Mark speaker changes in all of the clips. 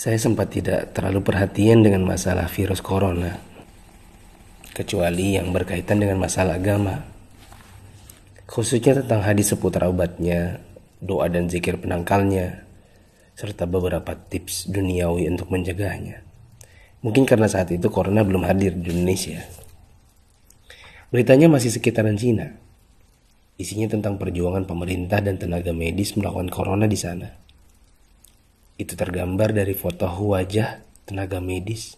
Speaker 1: Saya sempat tidak terlalu perhatian dengan masalah virus corona, kecuali yang berkaitan dengan masalah agama, khususnya tentang hadis seputar obatnya, doa dan zikir penangkalnya, serta beberapa tips duniawi untuk menjaganya. Mungkin karena saat itu corona belum hadir di Indonesia. Beritanya masih sekitaran Cina. Isinya tentang perjuangan pemerintah dan tenaga medis melawan corona di sana. Itu tergambar dari foto wajah tenaga medis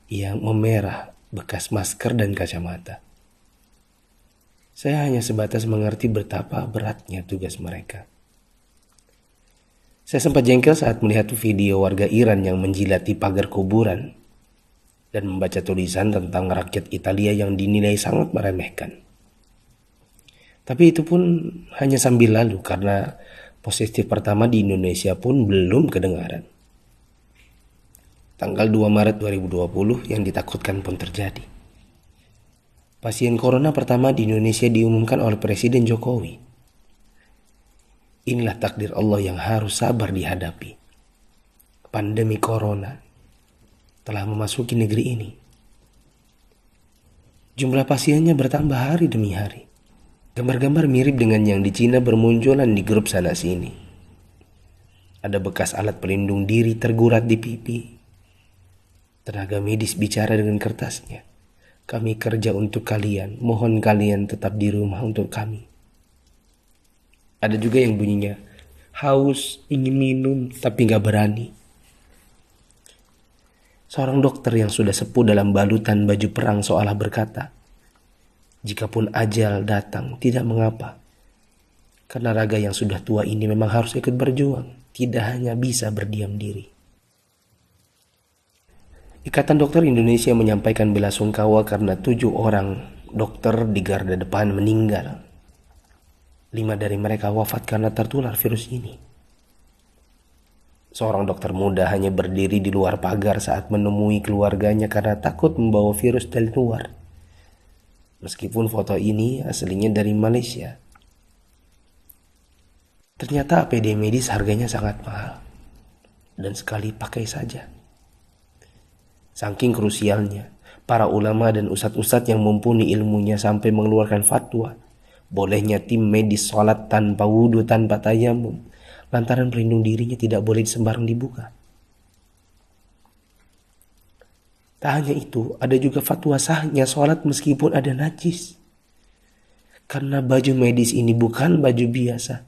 Speaker 1: yang memerah bekas masker dan kacamata. Saya hanya sebatas mengerti betapa beratnya tugas mereka. Saya sempat jengkel saat melihat video warga Iran yang menjilati pagar kuburan dan membaca tulisan tentang rakyat Italia yang dinilai sangat meremehkan. Tapi itu pun hanya sambil lalu karena positif pertama di Indonesia pun belum kedengaran. Tanggal 2 Maret 2020 yang ditakutkan pun terjadi. Pasien corona pertama di Indonesia diumumkan oleh Presiden Jokowi. Inilah takdir Allah yang harus sabar dihadapi. Pandemi corona telah memasuki negeri ini. Jumlah pasiennya bertambah hari demi hari. Gambar-gambar mirip dengan yang di Cina bermunculan di grup sana sini. Ada bekas alat pelindung diri tergurat di pipi. Tenaga medis bicara dengan kertasnya. Kami kerja untuk kalian, mohon kalian tetap di rumah untuk kami. Ada juga yang bunyinya, haus, ingin minum, tapi gak berani. Seorang dokter yang sudah sepuh dalam balutan baju perang seolah berkata, jikapun ajal datang, tidak mengapa. Karena raga yang sudah tua ini memang harus ikut berjuang, tidak hanya bisa berdiam diri. Ikatan Dokter Indonesia menyampaikan belasungkawa karena 7 orang dokter di garda depan meninggal. 5 dari mereka wafat karena tertular virus ini. Seorang dokter muda hanya berdiri di luar pagar saat menemui keluarganya karena takut membawa virus dari luar. Meskipun foto ini aslinya dari Malaysia. Ternyata APD medis harganya sangat mahal. Dan sekali pakai saja. Saking krusialnya, para ulama dan ustadz-ustadz yang mumpuni ilmunya sampai mengeluarkan fatwa. Bolehnya tim medis sholat tanpa wudhu, tanpa tayamum. Lantaran pelindung dirinya tidak boleh sembarang dibuka. Tak hanya itu, ada juga fatwa sahnya sholat meskipun ada najis. Karena baju medis ini bukan baju biasa.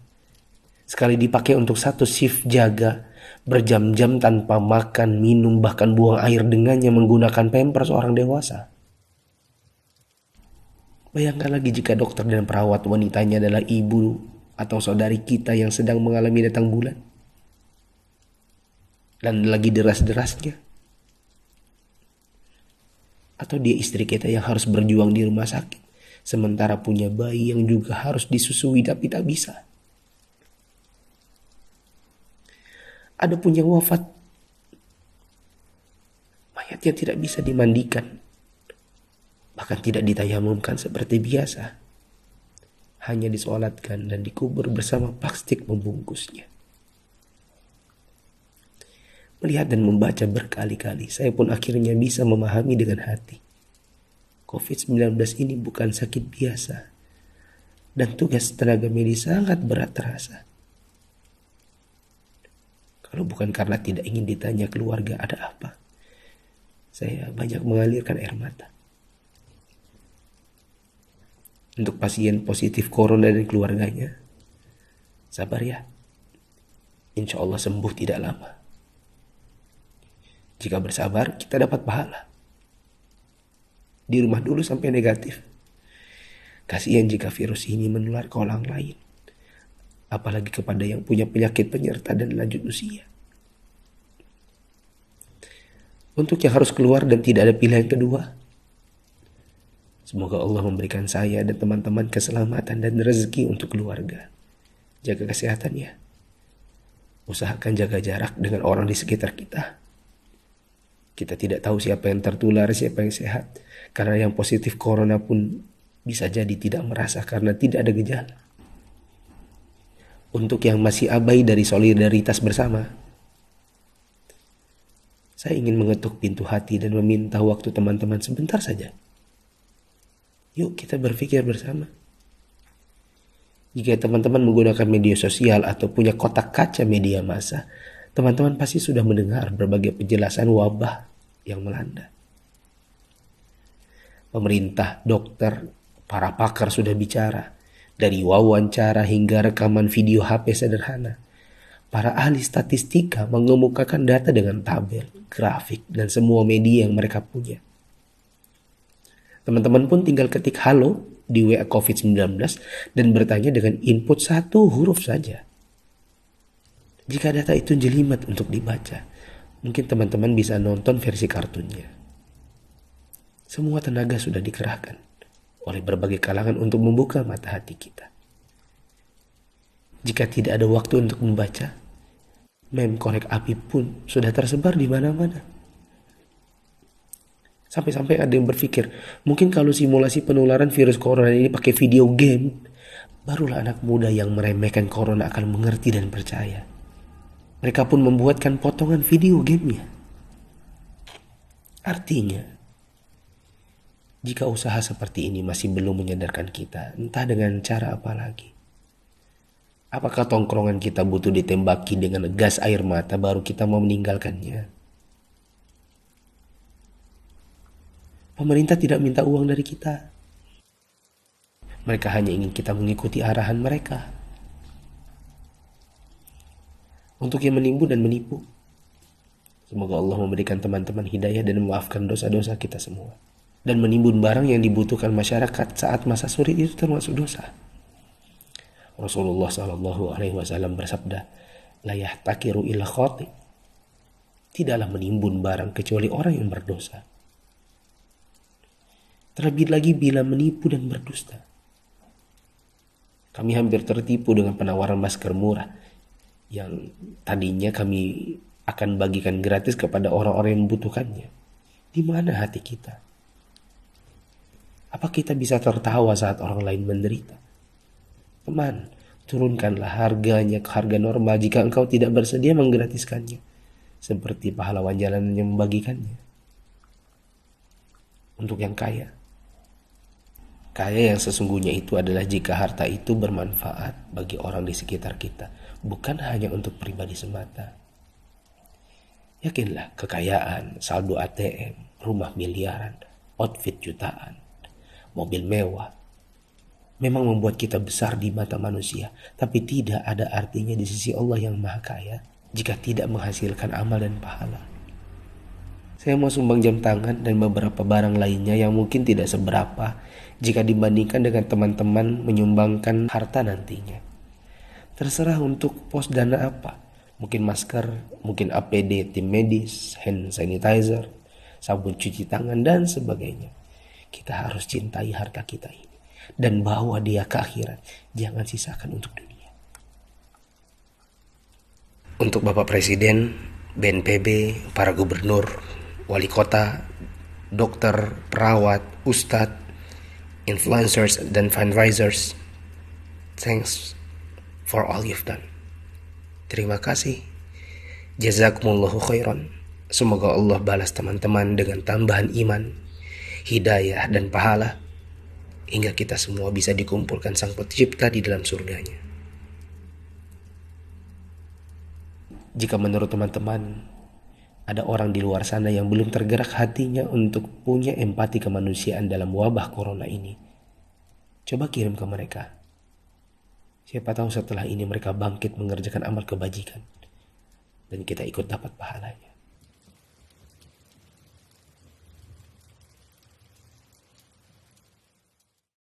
Speaker 1: Sekali dipakai untuk satu shift jaga, berjam-jam tanpa makan, minum, bahkan buang air dengannya menggunakan pampers orang dewasa. Bayangkan lagi jika dokter dan perawat wanitanya adalah ibu atau saudari kita yang sedang mengalami datang bulan. Dan lagi deras-derasnya. Atau dia istri kita yang harus berjuang di rumah sakit, sementara punya bayi yang juga harus disusui tapi tak bisa. Ada pun yang wafat, mayatnya tidak bisa dimandikan, bahkan tidak ditayamumkan seperti biasa. Hanya disolatkan dan dikubur bersama plastik membungkusnya. Melihat dan membaca berkali-kali, saya pun akhirnya bisa memahami dengan hati. COVID-19 ini bukan sakit biasa. Dan tugas tenaga medis sangat berat terasa. Kalau bukan karena tidak ingin ditanya keluarga ada apa, saya banyak mengalirkan air mata. Untuk pasien positif corona dan keluarganya, sabar ya. Insya Allah sembuh tidak lama. Jika bersabar, kita dapat pahala. Di rumah dulu sampai negatif. Kasihan jika virus ini menular ke orang lain. Apalagi kepada yang punya penyakit penyerta dan lanjut usia. Untuk yang harus keluar dan tidak ada pilihan kedua, semoga Allah memberikan saya dan teman-teman keselamatan dan rezeki untuk keluarga. Jaga kesehatan ya. Usahakan jaga jarak dengan orang di sekitar kita. Kita tidak tahu siapa yang tertular, siapa yang sehat. Karena yang positif corona pun bisa jadi tidak merasa karena tidak ada gejala. Untuk yang masih abai dari solidaritas bersama, Saya ingin mengetuk pintu hati dan meminta waktu teman-teman sebentar saja. Yuk kita berpikir bersama. Jika teman-teman menggunakan media sosial atau punya kotak kaca media massa, teman-teman pasti sudah mendengar berbagai penjelasan wabah yang melanda. Pemerintah, dokter, para pakar sudah bicara, dari wawancara hingga rekaman video HP sederhana. Para ahli statistika mengemukakan data dengan tabel, grafik, dan semua media yang mereka punya. Teman-teman pun tinggal ketik halo di WA COVID-19 dan bertanya dengan input satu huruf saja. Jika data itu jelimet untuk dibaca, mungkin teman-teman bisa nonton versi kartunnya. Semua tenaga sudah dikerahkan oleh berbagai kalangan untuk membuka mata hati kita. Jika tidak ada waktu untuk membaca, meme korek api pun sudah tersebar di mana-mana. Sampai-sampai ada yang berpikir, mungkin kalau simulasi penularan virus corona ini pakai video game, barulah anak muda yang meremehkan corona akan mengerti dan percaya. Mereka pun membuatkan potongan video gamenya. Artinya, jika usaha seperti ini masih belum menyadarkan kita, entah dengan cara apa lagi. Apakah tongkrongan kita butuh ditembaki dengan gas air mata baru kita mau meninggalkannya? Pemerintah tidak minta uang dari kita. Mereka hanya ingin kita mengikuti arahan mereka. Untuk yang menimbun dan menipu. Semoga Allah memberikan teman-teman hidayah dan memaafkan dosa-dosa kita semua. Dan menimbun barang yang dibutuhkan masyarakat saat masa sulit itu termasuk dosa. Rasulullah SAW bersabda, "La yahtakiru illa khati." Tidaklah menimbun barang kecuali orang yang berdosa. Terlebih lagi bila menipu dan berdusta. Kami hampir tertipu dengan penawaran masker murah yang tadinya kami akan bagikan gratis kepada orang-orang yang membutuhkannya. Di mana hati kita? Apa kita bisa tertawa saat orang lain menderita? Teman, turunkanlah harganya ke harga normal jika engkau tidak bersedia menggratiskannya, seperti pahlawan jalanan yang membagikannya. Untuk yang kaya yang sesungguhnya itu adalah jika harta itu bermanfaat bagi orang di sekitar kita, bukan hanya untuk pribadi semata. Yakinlah, kekayaan, saldo ATM, rumah miliaran, outfit jutaan, mobil mewah, memang membuat kita besar di mata manusia, tapi tidak ada artinya di sisi Allah yang Maha Kaya jika tidak menghasilkan amal dan pahala. Saya mau sumbang jam tangan dan beberapa barang lainnya yang mungkin tidak seberapa jika dibandingkan dengan teman-teman menyumbangkan harta nantinya. Terserah untuk pos dana apa, mungkin masker, mungkin APD tim medis, hand sanitizer, sabun cuci tangan, dan sebagainya. Kita harus cintai harta kita ini dan bawa dia ke akhirat, jangan sisakan untuk dunia. Untuk Bapak Presiden, BNPB, para gubernur, wali kota, dokter, perawat, ustadz, influencers, dan fundraisers, thanks for all you've done. Terima kasih. Jazakumullahu khairan. Semoga Allah balas teman-teman dengan tambahan iman, hidayah, dan pahala, hingga kita semua bisa dikumpulkan Sang Pencipta di dalam surganya. Jika menurut teman-teman ada orang di luar sana yang belum tergerak hatinya untuk punya empati kemanusiaan dalam wabah corona ini, coba kirim ke mereka. Siapa tahu setelah ini mereka bangkit mengerjakan amal kebajikan dan kita ikut dapat pahalanya.